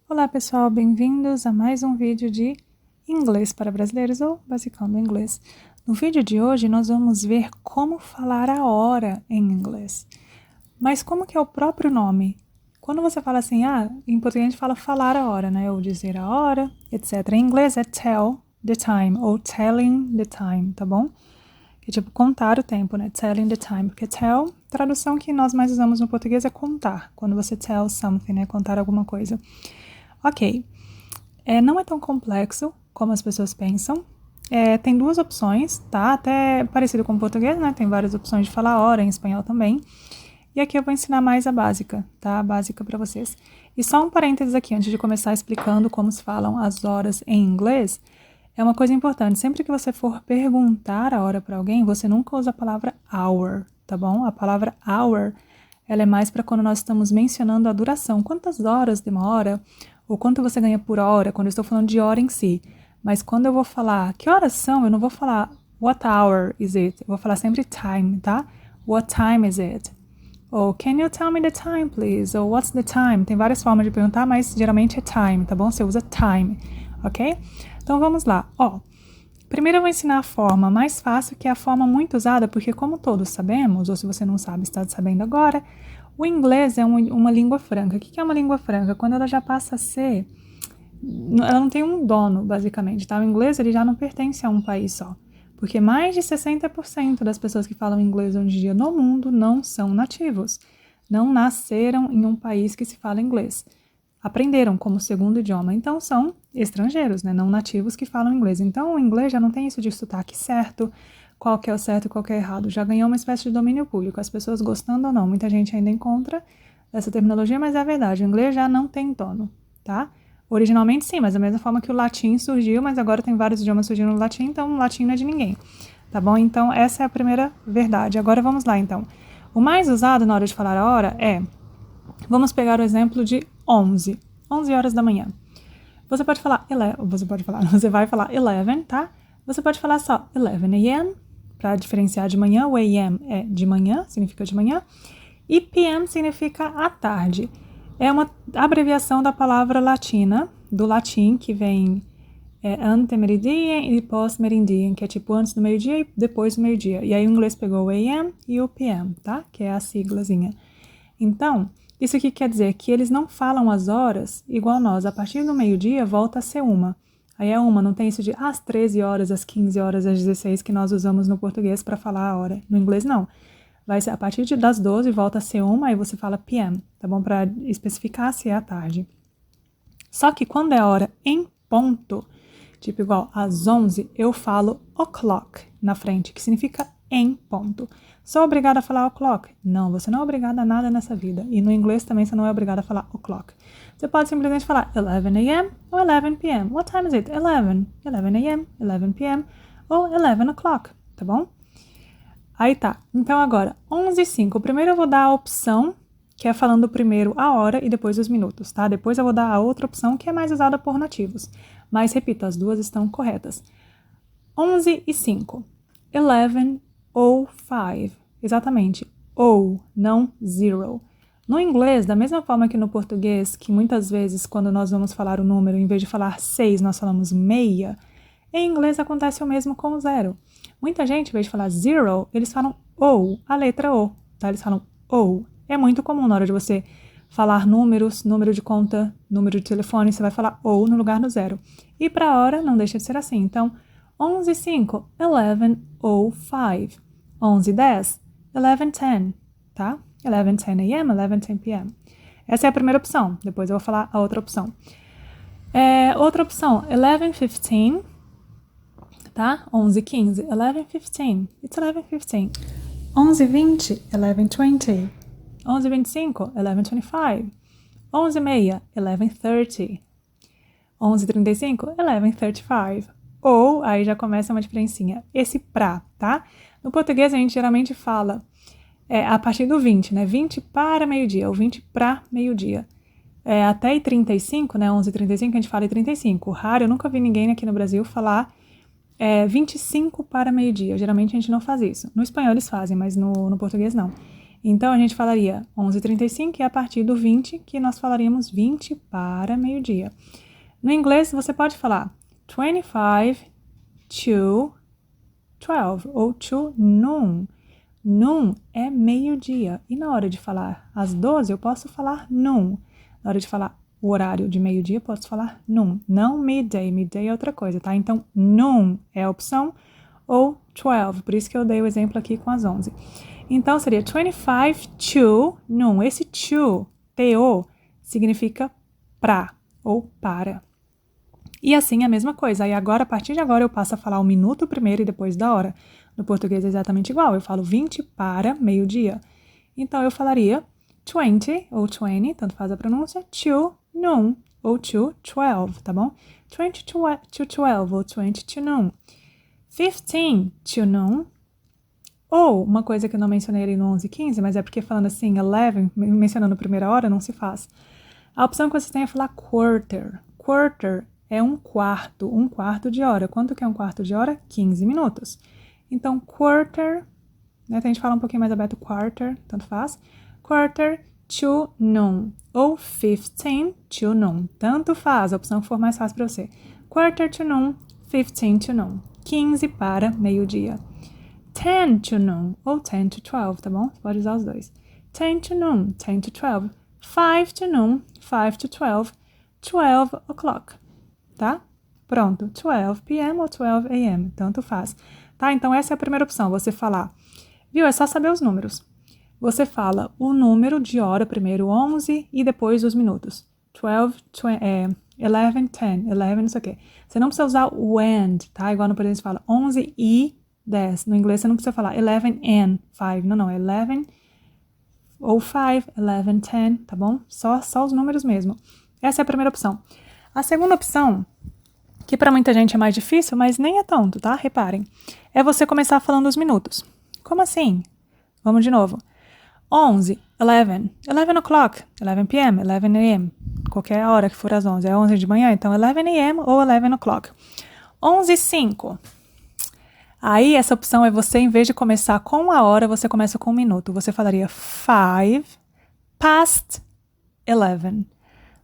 Olá pessoal, bem-vindos a mais um vídeo de inglês para brasileiros ou basicando inglês. No vídeo de hoje nós vamos ver como falar a hora em inglês. Mas como que é o próprio nome? Quando você fala assim, em português a gente fala falar a hora, né? Ou dizer a hora, etc. Em inglês é tell the time ou telling the time, tá bom? Que é tipo contar o tempo, né? Telling the time. Porque tell, tradução que nós mais usamos no português é contar. Quando você tell something, né? Contar alguma coisa. Ok. Não é tão complexo como as pessoas pensam. Tem duas opções, tá? Até parecido com o português, né? Tem várias opções de falar hora, em espanhol também. E aqui eu vou ensinar mais a básica, tá? A básica para vocês. E só um parênteses aqui, antes de começar explicando como se falam as horas em inglês. É uma coisa importante, sempre que você for perguntar a hora para alguém, você nunca usa a palavra hour, tá bom? A palavra hour, ela é mais para quando nós estamos mencionando a duração. Quantas horas demora? Ou quanto você ganha por hora, quando eu estou falando de hora em si. Mas quando eu vou falar que horas são, eu não vou falar what hour is it? Eu vou falar sempre time, tá? What time is it? Ou can you tell me the time, please? Ou what's the time? Tem várias formas de perguntar, mas geralmente é time, tá bom? Você usa time, ok? Então vamos lá. Primeiro eu vou ensinar a forma mais fácil, que é a forma muito usada, porque como todos sabemos, ou se você não sabe, está sabendo agora, o inglês é uma língua franca. O que é uma língua franca? Quando ela já passa a ser... Ela não tem um dono, basicamente, tá? O inglês ele já não pertence a um país só. Porque mais de 60% das pessoas que falam inglês hoje em dia no mundo não são nativos. Não nasceram em um país que se fala inglês. Aprenderam como segundo idioma. Então, são estrangeiros, né? Não nativos que falam inglês. Então, o inglês já não tem isso de sotaque certo, qual que é o certo e qual que é o errado. Já ganhou uma espécie de domínio público. As pessoas gostando ou não. Muita gente ainda encontra essa terminologia, mas é a verdade. O inglês já não tem dono, tá? Originalmente sim, mas da mesma forma que o latim surgiu, mas agora tem vários idiomas surgindo no latim, então o latim não é de ninguém, tá bom? Então essa é a primeira verdade. Agora vamos lá então. O mais usado na hora de falar a hora vamos pegar o exemplo de 11 horas da manhã. Você vai falar 11, tá? Você pode falar só 11 a.m. para diferenciar de manhã. O a.m. é de manhã, significa de manhã, e p.m. significa à tarde. É uma abreviação da palavra latina, do latim, que vem ante meridiem e pós meridiem, que é tipo antes do meio-dia e depois do meio-dia. E aí o inglês pegou o AM e o PM, tá? Que é a siglazinha. Então, isso aqui quer dizer que eles não falam as horas igual nós. A partir do meio-dia volta a ser uma. Aí é uma, não tem isso de às 13 horas, às 15 horas, às 16 que nós usamos no português para falar a hora. No inglês, não. Vai ser a partir das 12, volta a ser uma, aí você fala PM, tá bom? Para especificar se é à tarde. Só que quando é hora em ponto, tipo igual às 11, eu falo o'clock na frente, que significa em ponto. Sou obrigada a falar o'clock? Não, você não é obrigada a nada nessa vida. E no inglês também você não é obrigada a falar o'clock. Você pode simplesmente falar 11 a.m. ou 11 p.m. What time is it? 11. 11 a.m., 11 p.m. ou 11 o'clock, tá bom? Aí tá. Então agora, 11h05. Primeiro eu vou dar a opção, que é falando primeiro a hora e depois os minutos, tá? Depois eu vou dar a outra opção, que é mais usada por nativos. Mas, repito, as duas estão corretas. 11h05. 11 ou 5. Exatamente. Ou, não zero. No inglês, da mesma forma que no português, que muitas vezes, quando nós vamos falar o número, em vez de falar 6, nós falamos meia, em inglês acontece o mesmo com o zero. Muita gente, em vez de falar zero, eles falam ou, a letra O, tá? Eles falam ou. É muito comum na hora de você falar números, número de conta, número de telefone, você vai falar ou no lugar do zero. E para hora, não deixa de ser assim. Então, 11h05, 11 ou 5. 11h10, 11h10, tá? 11:10 a.m., 11:10 p.m. Essa é a primeira opção. Depois eu vou falar a outra opção. Outra opção, 11:15, tá? 11:15, 11:15. It's 11:15. 11:20, 11:20. 11:25, 11:25. 11:30, 11:30. 11:35, 11:35. Ou, aí já começa uma diferencinha. Esse pra, tá? No português a gente geralmente fala a partir do 20, né? 20 para meio-dia, ou 20 para meio-dia. Até 35, né? 11h35 a gente fala 35. Raro, eu nunca vi ninguém aqui no Brasil falar 25 para meio-dia. Geralmente a gente não faz isso. No espanhol eles fazem, mas no português não. Então, a gente falaria 11h35 e a partir do 20, que nós falaríamos 20 para meio-dia. No inglês, você pode falar 25 to 12 ou to noon. Noon é meio-dia. E na hora de falar às 12, eu posso falar noon. Na hora de falar o horário de meio-dia, eu posso falar noon. Não midday. Midday é outra coisa, tá? Então, noon é a opção ou 12. Por isso que eu dei o exemplo aqui com as 11. Então, seria 25 to noon. Esse to, T-O, significa pra ou para. E assim a mesma coisa. Aí agora, a partir de agora, eu passo a falar o minuto primeiro e depois da hora. No português é exatamente igual. Eu falo 20 para meio-dia. Então, eu falaria 20 ou 20, tanto faz a pronúncia, to noon ou to 12, tá bom? 20 to 12 ou 20 to noon. 15 to noon. Ou, uma coisa que eu não mencionei ali no 11 e 15, mas é porque falando assim, 11, mencionando primeira hora, não se faz. A opção que você tem é falar quarter. Quarter é um quarto de hora. Quanto que é um quarto de hora? 15 minutos. Então, quarter, né, a gente fala um pouquinho mais aberto, quarter, tanto faz. Quarter to noon ou 15 to noon, tanto faz, a opção que for mais fácil para você. Quarter to noon, 15 to noon, 15 para meio-dia. 10 to noon ou 10 to 12, tá bom? Você pode usar os dois. 10 to noon, 10 to 12. 5 to noon, 5 to 12. 12 o'clock, tá? Pronto, 12 p.m. ou 12 a.m., tanto faz. Tá? Então, essa é a primeira opção, você falar. Viu? É só saber os números. Você fala o número de hora primeiro, 11, e depois os minutos. 12, 11, 10, 11, não sei o quê. Você não precisa usar o and, tá? Igual no português você fala 11 e 10. No inglês você não precisa falar 11 and 5. Não, é 11 ou 5, 11, 10, tá bom? Só os números mesmo. Essa é a primeira opção. A segunda opção, que para muita gente é mais difícil, mas nem é tanto, tá? Reparem. É você começar falando os minutos. Como assim? Vamos de novo. 11, 11, 11 o'clock, 11 p.m., 11 a.m., qualquer hora que for às 11. É 11 de manhã, então 11 a.m. ou 11 o'clock. 11 e 5. Aí, essa opção é você, em vez de começar com a hora, você começa com um minuto. Você falaria 5 past 11.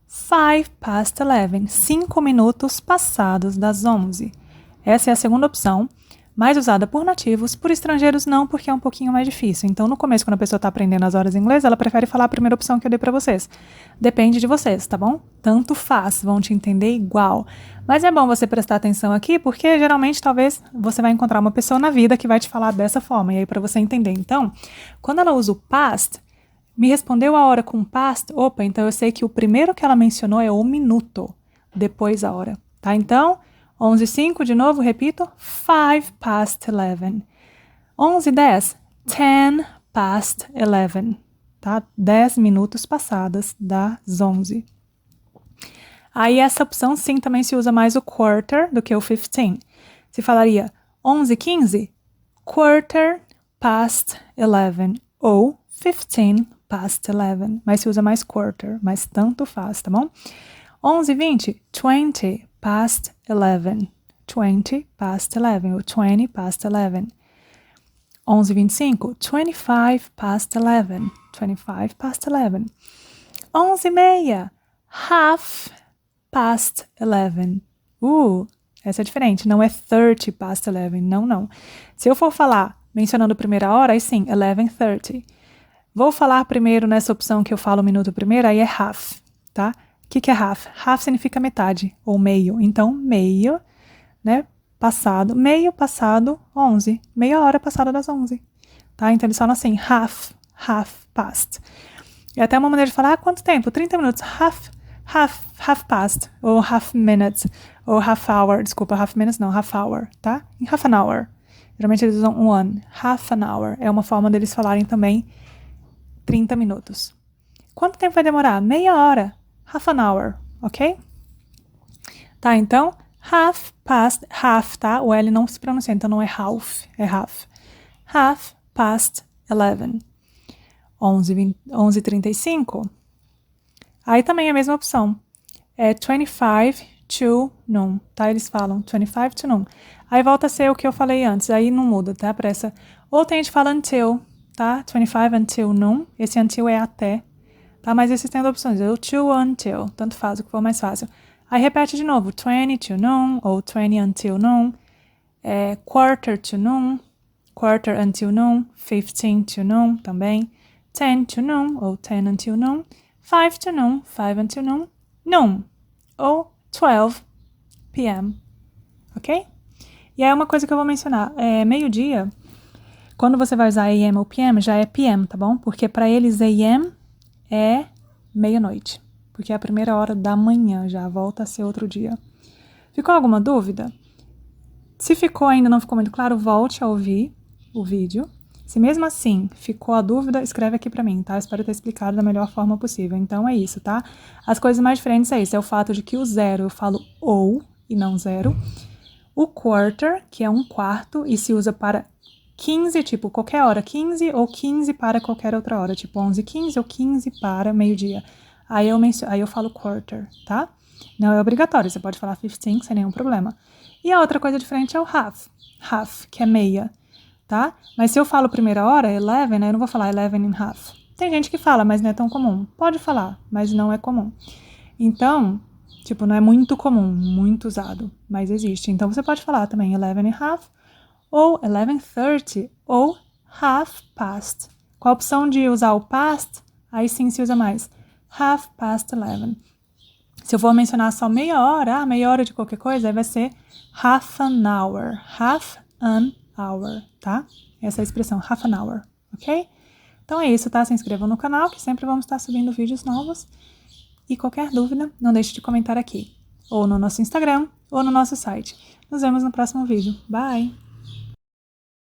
5 past 11. 5 minutos passados das 11. Essa é a segunda opção, mais usada por nativos, por estrangeiros não, porque é um pouquinho mais difícil. Então, no começo, quando a pessoa está aprendendo as horas em inglês, ela prefere falar a primeira opção que eu dei para vocês. Depende de vocês, tá bom? Tanto faz, vão te entender igual. Mas é bom você prestar atenção aqui, porque geralmente, talvez, você vai encontrar uma pessoa na vida que vai te falar dessa forma, e aí para você entender. Então, quando ela usa o past, me respondeu a hora com past, opa, então eu sei que o primeiro que ela mencionou é o minuto, depois a hora, tá? Então, 11 e 5, de novo, repito, 5 past 11. 11 e 10, 10 past 11, tá? 10 minutos passadas das 11. Aí essa opção, sim, também se usa mais o quarter do que o 15. Se falaria 11 e 15, quarter past 11 ou 15 past 11, mas se usa mais quarter, mas tanto faz, tá bom? 11 e 20, 20 past 11, 20 past 11 ou 20 past 11. 11 e 25, 25 past 11, 25 past 11. 11 e meia, half past 11. Essa é diferente, não é 30 past 11, não. Se eu for falar mencionando primeira hora, aí sim, 11:30. Vou falar primeiro nessa opção que eu falo o minuto primeiro, aí é half, tá? O que é half? Half significa metade, ou meio. Então, meio, né? Passado, meio passado 11. Meia hora passada das 11. Tá? Então, eles falam assim, half past. É até uma maneira de falar, quanto tempo? 30 minutos. Half past. Ou half minutes. Ou half hour. Desculpa, half minutes não, half hour, tá? Em half an hour. Geralmente eles usam one. Half an hour. É uma forma deles falarem também 30 minutos. Quanto tempo vai demorar? Meia hora. Half an hour, ok? Tá, então, half past, half, tá? O L não se pronuncia, então não é half, é half. Half past 11. 11:35. Aí também é a mesma opção. É 25 to noon, tá? Eles falam 25 to noon. Aí volta a ser o que eu falei antes, aí não muda, tá? Pra essa. Ou tem gente que fala until, tá? 25 until noon. Esse until é até, tá? Mas esses têm opções. O to until, tanto faz, o que for mais fácil. Aí repete de novo. 20 to noon ou 20 until noon. Quarter to noon. Quarter until noon. 15 to noon também. 10 to noon ou 10 until noon. 5 to noon. 5 until noon. Noon ou 12 p.m. Ok? E aí uma coisa que eu vou mencionar. Meio-dia, quando você vai usar AM ou PM, já é PM, tá bom? Porque para eles AM é meia-noite. Porque é a primeira hora da manhã, já volta a ser outro dia. Ficou alguma dúvida? Se ficou ainda não ficou muito claro, volte a ouvir o vídeo. Se mesmo assim ficou a dúvida, escreve aqui pra mim, tá? Espero ter explicado da melhor forma possível. Então é isso, tá? As coisas mais diferentes é isso. É o fato de que o 0 eu falo ou e não 0. O quarter, que é um quarto, e se usa para 15, tipo qualquer hora 15, ou 15 para qualquer outra hora, tipo 11h15 ou 15 para meio-dia. Aí eu falo quarter, tá? Não é obrigatório, você pode falar 15 sem nenhum problema. E a outra coisa diferente é o half, que é meia, tá? Mas se eu falo primeira hora, 11, né, eu não vou falar 11 and half. Tem gente que fala, mas não é tão comum. Pode falar, mas não é comum. Então, tipo, não é muito comum, muito usado, mas existe. Então, você pode falar também 11 and half, ou 11:30, ou half past. Com a opção de usar o past, aí sim se usa mais. Half past 11. Se eu for mencionar só meia hora de qualquer coisa, aí vai ser half an hour. Half an hour, tá? Essa é a expressão, half an hour, ok? Então é isso, tá? Se inscrevam no canal, que sempre vamos estar subindo vídeos novos. E qualquer dúvida, não deixe de comentar aqui, ou no nosso Instagram, ou no nosso site. Nos vemos no próximo vídeo. Bye!